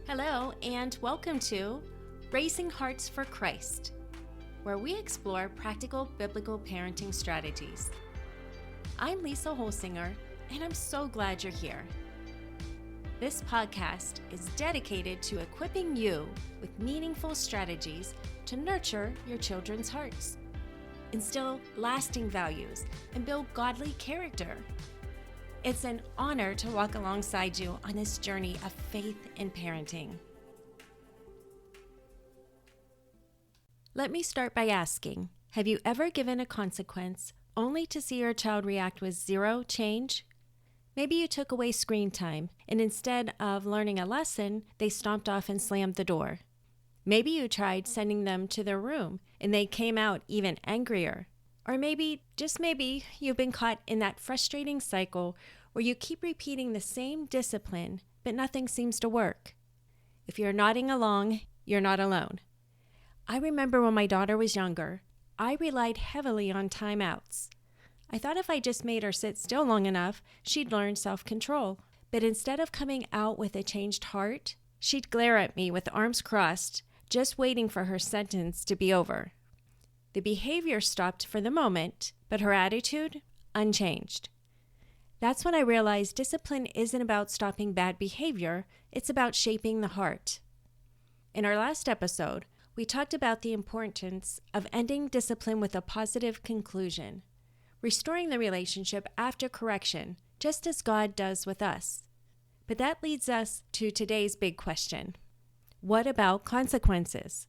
Hello, and welcome to Raising Hearts for Christ, where we explore practical biblical parenting strategies. I'm Lisa Holsinger, and I'm so glad you're here. This podcast is dedicated to equipping you with meaningful strategies to nurture your children's hearts, instill lasting values, and build godly character. It's an honor to walk alongside you on this journey of faith in parenting. Let me start by asking, have you ever given a consequence only to see your child react with zero change? Maybe you took away screen time, and instead of learning a lesson, they stomped off and slammed the door. Maybe you tried sending them to their room, and they came out even angrier. Or maybe, just maybe, you've been caught in that frustrating cycle where you keep repeating the same discipline, but nothing seems to work. If you're nodding along, you're not alone. I remember when my daughter was younger, I relied heavily on timeouts. I thought if I just made her sit still long enough, she'd learn self-control. But instead of coming out with a changed heart, she'd glare at me with arms crossed, just waiting for her sentence to be over. The behavior stopped for the moment, but her attitude, unchanged. That's when I realized discipline isn't about stopping bad behavior, it's about shaping the heart. In our last episode, we talked about the importance of ending discipline with a positive conclusion, restoring the relationship after correction, just as God does with us. But that leads us to today's big question. What about consequences?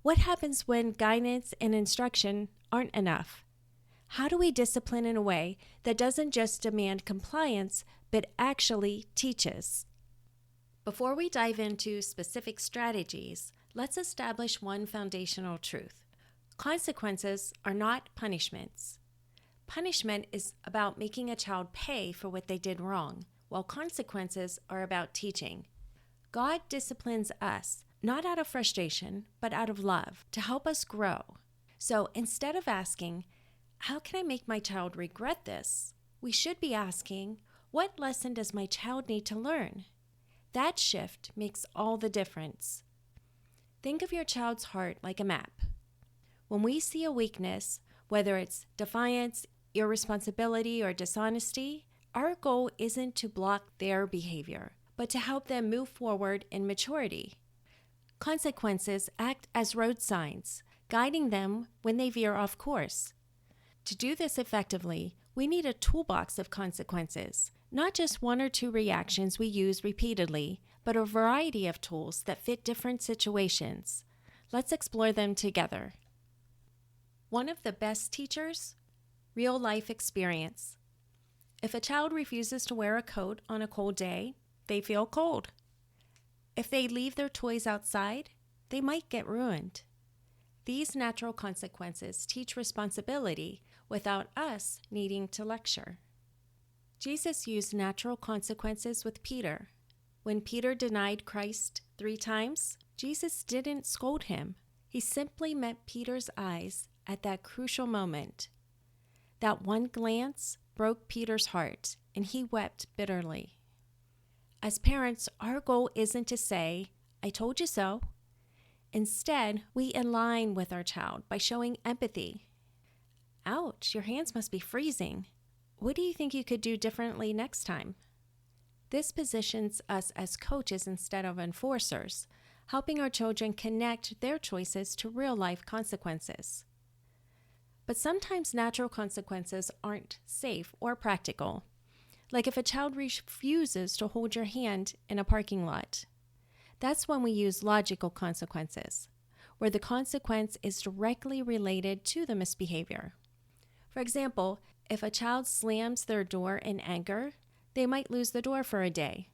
What happens when guidance and instruction aren't enough? How do we discipline in a way that doesn't just demand compliance, but actually teaches? Before we dive into specific strategies, let's establish one foundational truth. Consequences are not punishments. Punishment is about making a child pay for what they did wrong, while consequences are about teaching. God disciplines us, not out of frustration, but out of love, to help us grow. So instead of asking, how can I make my child regret this? We should be asking, what lesson does my child need to learn? That shift makes all the difference. Think of your child's heart like a map. When we see a weakness, whether it's defiance, irresponsibility, or dishonesty, our goal isn't to block their behavior, but to help them move forward in maturity. Consequences act as road signs, guiding them when they veer off course. To do this effectively, we need a toolbox of consequences, not just one or two reactions we use repeatedly, but a variety of tools that fit different situations. Let's explore them together. One of the best teachers? Real-life experience. If a child refuses to wear a coat on a cold day, they feel cold. If they leave their toys outside, they might get ruined. These natural consequences teach responsibility without us needing to lecture. Jesus used natural consequences with Peter. When Peter denied Christ 3 times, Jesus didn't scold him. He simply met Peter's eyes at that crucial moment. That one glance broke Peter's heart, and he wept bitterly. As parents, our goal isn't to say, I told you so. Instead, we align with our child by showing empathy. Ouch, your hands must be freezing. What do you think you could do differently next time? This positions us as coaches instead of enforcers, helping our children connect their choices to real-life consequences. But sometimes natural consequences aren't safe or practical. Like if a child refuses to hold your hand in a parking lot. That's when we use logical consequences, where the consequence is directly related to the misbehavior. For example, if a child slams their door in anger, they might lose the door for a day.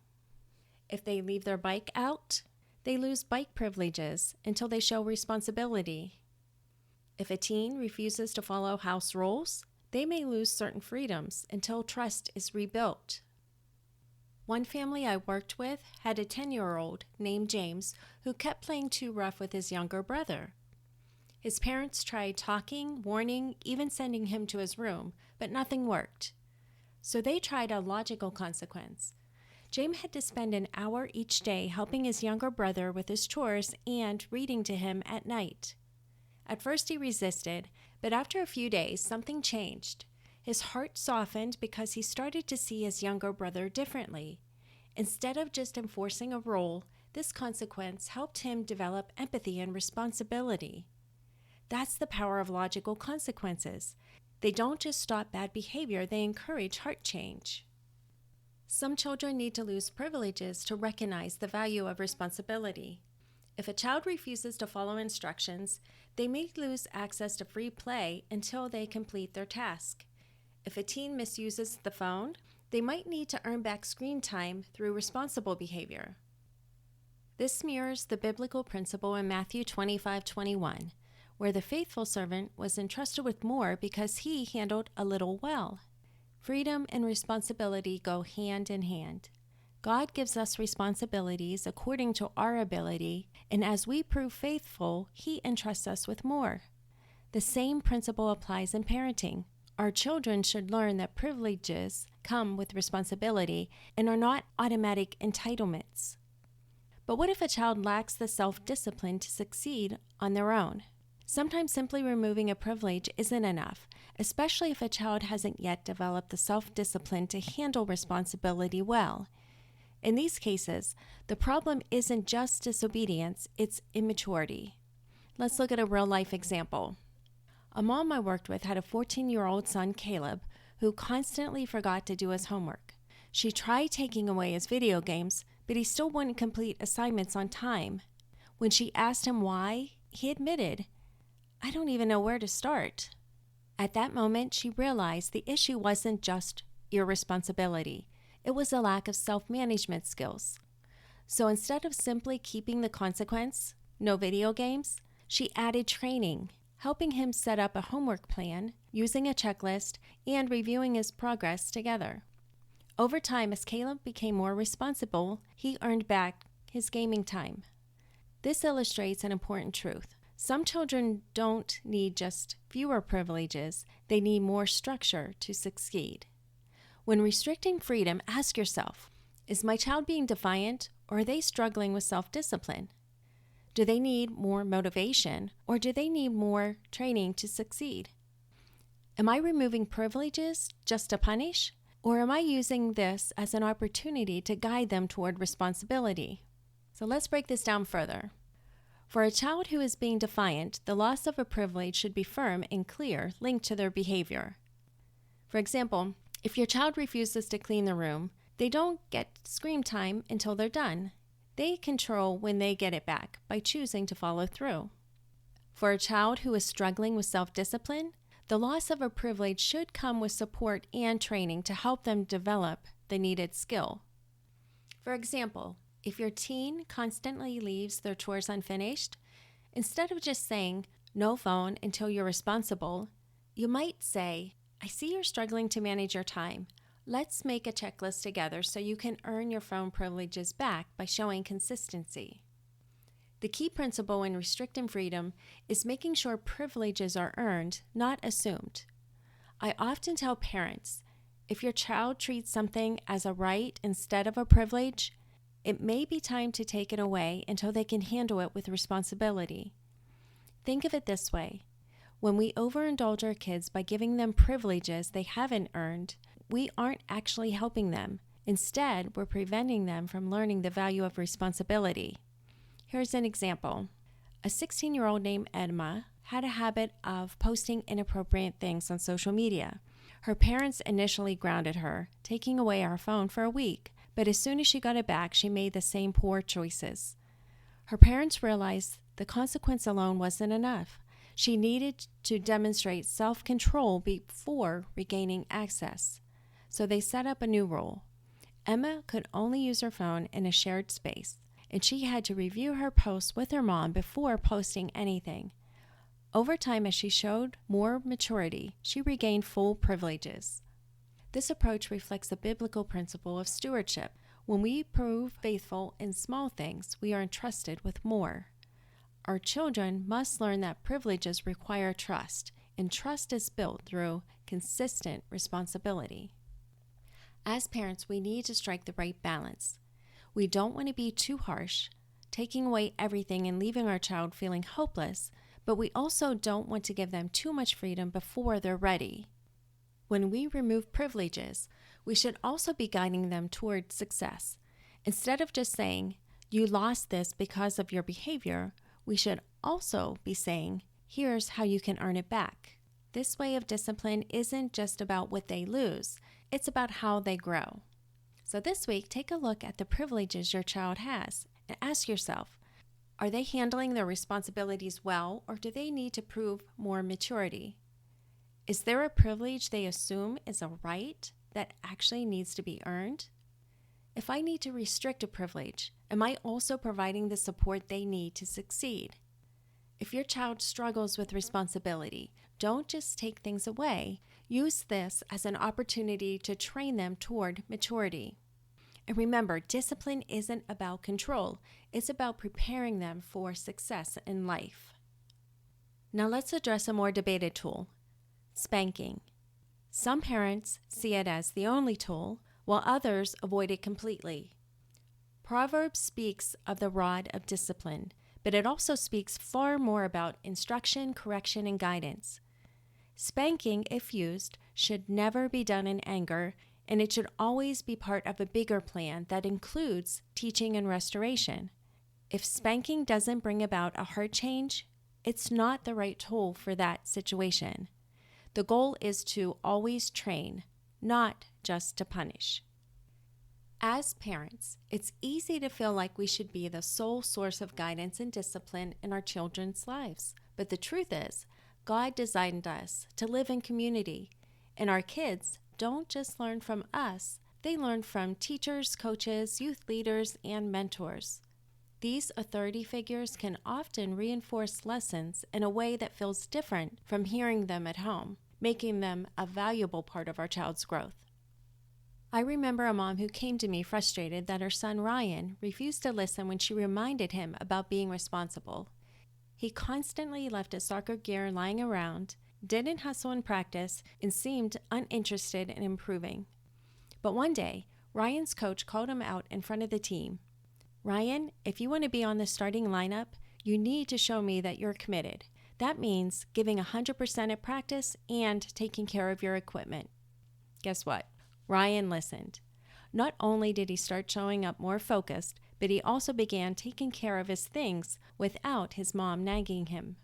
If they leave their bike out, they lose bike privileges until they show responsibility. If a teen refuses to follow house rules, they may lose certain freedoms until trust is rebuilt. One family I worked with had a 10-year-old named James who kept playing too rough with his younger brother. His parents tried talking, warning, even sending him to his room, but nothing worked. So they tried a logical consequence. James had to spend an hour each day helping his younger brother with his chores and reading to him at night. At first he resisted, but after a few days, something changed. His heart softened because he started to see his younger brother differently. Instead of just enforcing a role, this consequence helped him develop empathy and responsibility. That's the power of logical consequences. They don't just stop bad behavior, they encourage heart change. Some children need to lose privileges to recognize the value of responsibility. If a child refuses to follow instructions, they may lose access to free play until they complete their task. If a teen misuses the phone, they might need to earn back screen time through responsible behavior. This mirrors the biblical principle in Matthew 25:21, where the faithful servant was entrusted with more because he handled a little well. Freedom and responsibility go hand in hand. God gives us responsibilities according to our ability, and as we prove faithful, He entrusts us with more. The same principle applies in parenting. Our children should learn that privileges come with responsibility and are not automatic entitlements. But what if a child lacks the self-discipline to succeed on their own? Sometimes simply removing a privilege isn't enough, especially if a child hasn't yet developed the self-discipline to handle responsibility well. In these cases, the problem isn't just disobedience, it's immaturity. Let's look at a real-life example. A mom I worked with had a 14-year-old son, Caleb, who constantly forgot to do his homework. She tried taking away his video games, but he still wouldn't complete assignments on time. When she asked him why, he admitted, "I don't even know where to start." At that moment, she realized the issue wasn't just irresponsibility. It was a lack of self-management skills. So instead of simply keeping the consequence, no video games, she added training, helping him set up a homework plan, using a checklist, and reviewing his progress together. Over time, as Caleb became more responsible, he earned back his gaming time. This illustrates an important truth. Some children don't need just fewer privileges, they need more structure to succeed. When restricting freedom, ask yourself, is my child being defiant or are they struggling with self-discipline? Do they need more motivation or do they need more training to succeed? Am I removing privileges just to punish, or am I using this as an opportunity to guide them toward responsibility? So let's break this down further. For a child who is being defiant, the loss of a privilege should be firm and clear, linked to their behavior. For example, if your child refuses to clean the room, they don't get screen time until they're done. They control when they get it back by choosing to follow through. For a child who is struggling with self-discipline, the loss of a privilege should come with support and training to help them develop the needed skill. For example, if your teen constantly leaves their chores unfinished, instead of just saying, "No phone until you're responsible," you might say, "I see you're struggling to manage your time. Let's make a checklist together so you can earn your phone privileges back by showing consistency." The key principle in restricting freedom is making sure privileges are earned, not assumed. I often tell parents, if your child treats something as a right instead of a privilege, it may be time to take it away until they can handle it with responsibility. Think of it this way. When we overindulge our kids by giving them privileges they haven't earned, we aren't actually helping them. Instead, we're preventing them from learning the value of responsibility. Here's an example. A 16-year-old named Edma had a habit of posting inappropriate things on social media. Her parents initially grounded her, taking away our phone for a week, but as soon as she got it back, she made the same poor choices. Her parents realized the consequence alone wasn't enough. She needed to demonstrate self-control before regaining access. So they set up a new rule. Emma could only use her phone in a shared space, and she had to review her posts with her mom before posting anything. Over time, as she showed more maturity, she regained full privileges. This approach reflects the biblical principle of stewardship. When we prove faithful in small things, we are entrusted with more. Our children must learn that privileges require trust, and trust is built through consistent responsibility. As parents, we need to strike the right balance. We don't want to be too harsh, taking away everything and leaving our child feeling hopeless, but we also don't want to give them too much freedom before they're ready. When we remove privileges, we should also be guiding them toward success. Instead of just saying, "You lost this because of your behavior," we should also be saying, "Here's how you can earn it back." This way of discipline isn't just about what they lose, it's about how they grow. So this week, take a look at the privileges your child has and ask yourself, are they handling their responsibilities well, or do they need to prove more maturity? Is there a privilege they assume is a right that actually needs to be earned? If I need to restrict a privilege, am I also providing the support they need to succeed? If your child struggles with responsibility, don't just take things away. Use this as an opportunity to train them toward maturity. And remember, discipline isn't about control. It's about preparing them for success in life. Now let's address a more debated tool, spanking. Some parents see it as the only tool, while others avoid it completely. Proverbs speaks of the rod of discipline, but it also speaks far more about instruction, correction, and guidance. Spanking, if used, should never be done in anger, and it should always be part of a bigger plan that includes teaching and restoration. If spanking doesn't bring about a heart change, it's not the right tool for that situation. The goal is to always train, not just to punish. As parents, it's easy to feel like we should be the sole source of guidance and discipline in our children's lives. But the truth is, God designed us to live in community, and our kids don't just learn from us, they learn from teachers, coaches, youth leaders, and mentors. These authority figures can often reinforce lessons in a way that feels different from hearing them at home, making them a valuable part of our child's growth. I remember a mom who came to me frustrated that her son Ryan refused to listen when she reminded him about being responsible. He constantly left his soccer gear lying around, didn't hustle in practice, and seemed uninterested in improving. But one day, Ryan's coach called him out in front of the team. "Ryan, if you want to be on the starting lineup, you need to show me that you're committed. That means giving 100% at practice and taking care of your equipment." Guess what? Ryan listened. Not only did he start showing up more focused, but he also began taking care of his things without his mom nagging him.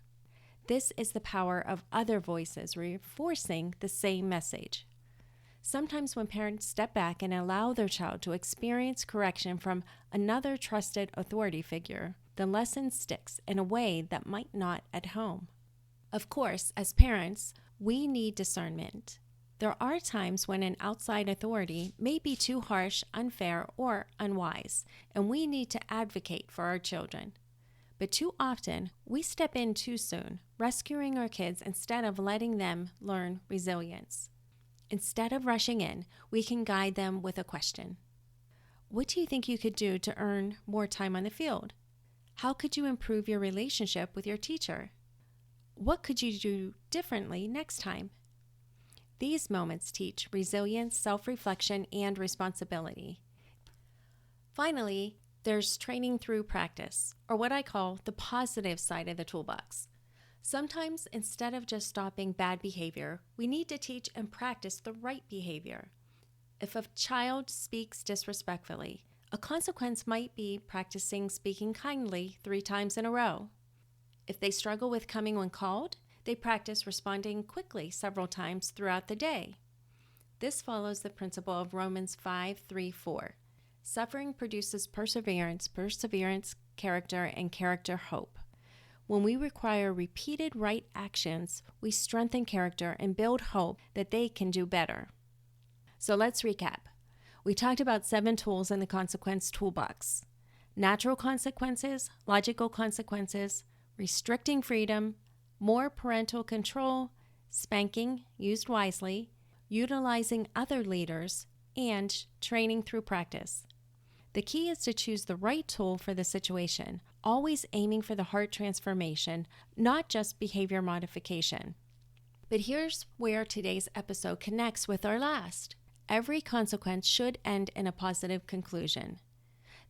This is the power of other voices reinforcing the same message. Sometimes when parents step back and allow their child to experience correction from another trusted authority figure, the lesson sticks in a way that might not at home. Of course, as parents, we need discernment. There are times when an outside authority may be too harsh, unfair, or unwise, and we need to advocate for our children. But too often, we step in too soon, rescuing our kids instead of letting them learn resilience. Instead of rushing in, we can guide them with a question. What do you think you could do to earn more time on the field? How could you improve your relationship with your teacher? What could you do differently next time? These moments teach resilience, self-reflection, and responsibility. Finally, there's training through practice, or what I call the positive side of the toolbox. Sometimes, instead of just stopping bad behavior, we need to teach and practice the right behavior. If a child speaks disrespectfully, a consequence might be practicing speaking kindly 3 times in a row. If they struggle with coming when called, they practice responding quickly several times throughout the day. This follows the principle of Romans 5:3-4. Suffering produces perseverance, perseverance, character, and character, hope. When we require repeated right actions, we strengthen character and build hope that they can do better. So let's recap. We talked about 7 tools in the consequence toolbox: natural consequences, logical consequences, restricting freedom, more parental control, spanking used wisely, utilizing other leaders, and training through practice. The key is to choose the right tool for the situation, always aiming for the heart transformation, not just behavior modification. But here's where today's episode connects with our last. every consequence should end in a positive conclusion.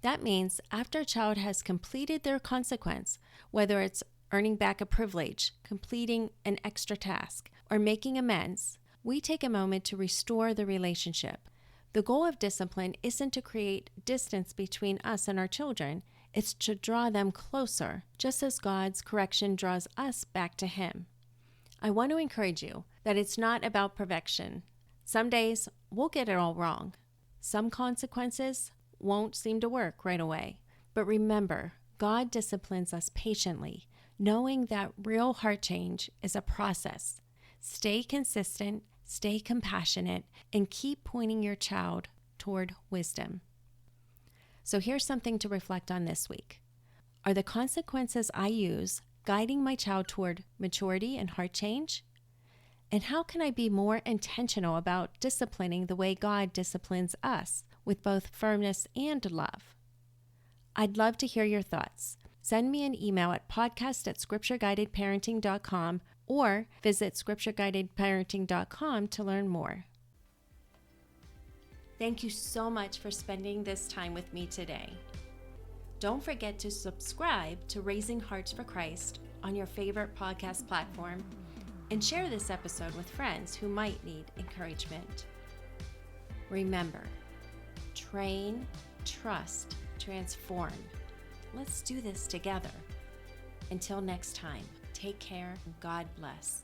That means after a child has completed their consequence, whether it's earning back a privilege, completing an extra task, or making amends, we take a moment to restore the relationship. The goal of discipline isn't to create distance between us and our children. It's to draw them closer, just as God's correction draws us back to Him. I want to encourage you that it's not about perfection. Some days we'll get it all wrong. Some consequences won't seem to work right away. But remember, God disciplines us patiently, knowing that real heart change is a process. Stay consistent, stay compassionate, and keep pointing your child toward wisdom. So here's something to reflect on this week. Are the consequences I use guiding my child toward maturity and heart change? And how can I be more intentional about disciplining the way God disciplines us with both firmness and love? I'd love to hear your thoughts. Send me an email at podcast@scriptureguidedparenting.com or visit scriptureguidedparenting.com to learn more. Thank you so much for spending this time with me today. Don't forget to subscribe to Raising Hearts for Christ on your favorite podcast platform and share this episode with friends who might need encouragement. Remember, train, trust, transform. Let's do this together. Until next time, take care and God bless.